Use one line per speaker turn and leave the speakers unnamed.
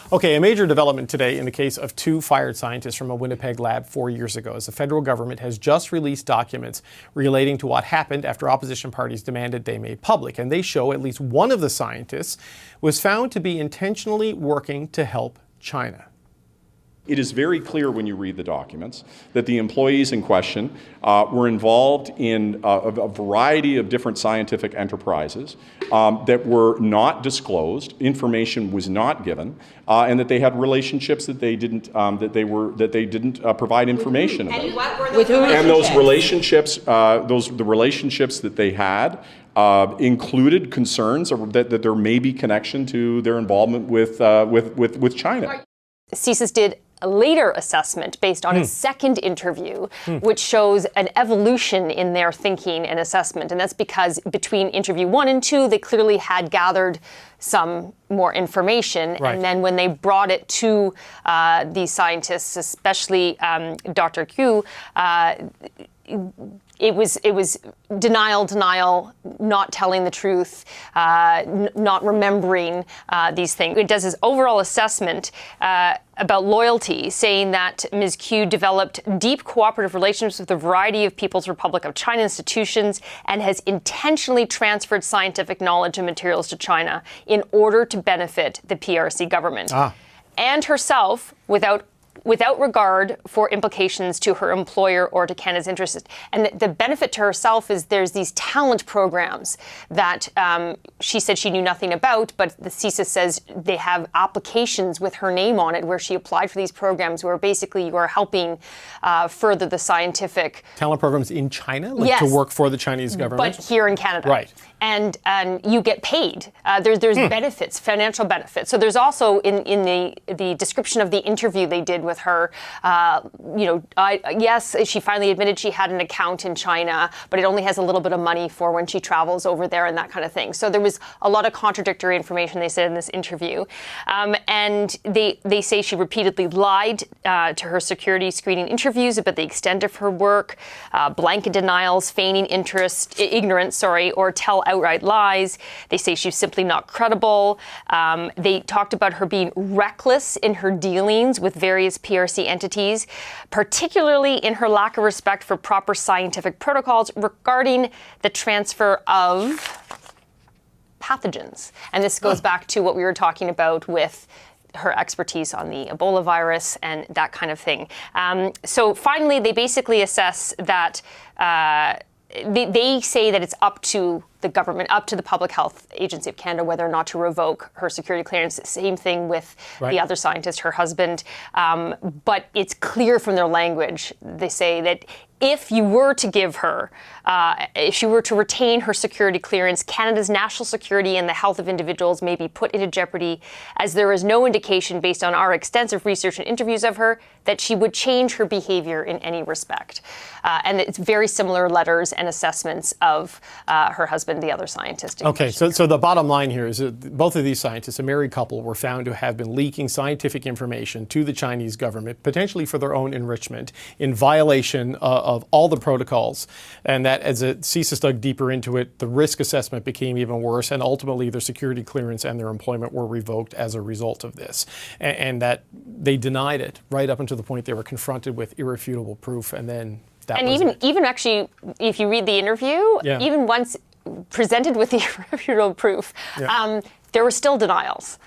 Okay, a major development today in the case of two fired scientists from a Winnipeg lab 4 years ago, as the federal government has just released documents relating to what happened after opposition parties demanded they made public. And they show at least one of the scientists was found to be intentionally working to help China.
It is very clear when you read the documents that the employees in question were involved in a variety of different scientific enterprises that were not disclosed, information was not given, and that they had relationships that they didn't provide information about. And those relationships, the relationships that they had included concerns that there may be connection to their involvement with China.
CSIS did a later assessment based on a second interview, which shows an evolution in their thinking and assessment. And that's because between interview 1 and 2, they clearly had gathered some more information.
Right.
And then when they brought it to these scientists, especially Dr. Q, it was denial, not telling the truth, not remembering these things. It does this overall assessment about loyalty, saying that Ms. Q developed deep cooperative relationships with a variety of People's Republic of China institutions and has intentionally transferred scientific knowledge and materials to China in order to benefit the PRC government. And herself, without regard for implications to her employer or to Canada's interests. And the benefit to herself is there's these talent programs that she said she knew nothing about, but the CSIS says they have applications with her name on it where she applied for these programs where basically you are helping further the scientific...
Talent programs in China? Like
yes,
to work for the Chinese government?
But here in Canada.
Right.
And you get paid. There's benefits, financial benefits. So there's also in the description of the interview they did with her, yes, she finally admitted she had an account in China, but it only has a little bit of money for when she travels over there and that kind of thing. So there was a lot of contradictory information they said in this interview. And they say she repeatedly lied to her security screening interviews about the extent of her work, blanket denials, feigning ignorance, or tell outright lies. They say she's simply not credible. They talked about her being reckless in her dealings with various PRC entities, particularly in her lack of respect for proper scientific protocols regarding the transfer of pathogens. And this goes back to what we were talking about with her expertise on the Ebola virus and that kind of thing. So finally, they basically assess that they say that it's up to the government, up to the Public Health Agency of Canada, whether or not to revoke her security clearance. Same thing with the other scientist, her husband. But it's clear from their language, they say that if you were to give her, if she were to retain her security clearance, Canada's national security and the health of individuals may be put into jeopardy, as there is no indication based on our extensive research and interviews of her that she would change her behavior in any respect. And it's very similar letters and assessments of her husband, the other scientist.
Okay, so the bottom line here is that both of these scientists, a married couple, were found to have been leaking scientific information to the Chinese government, potentially for their own enrichment, in violation of all the protocols. And that as CSIS dug deeper into it, the risk assessment became even worse, and ultimately their security clearance and their employment were revoked as a result of this. And that they denied it right up until the point they were confronted with irrefutable proof, and then that was it.
Even actually, if you read the interview, even once presented with the irrefutable proof, there were still denials.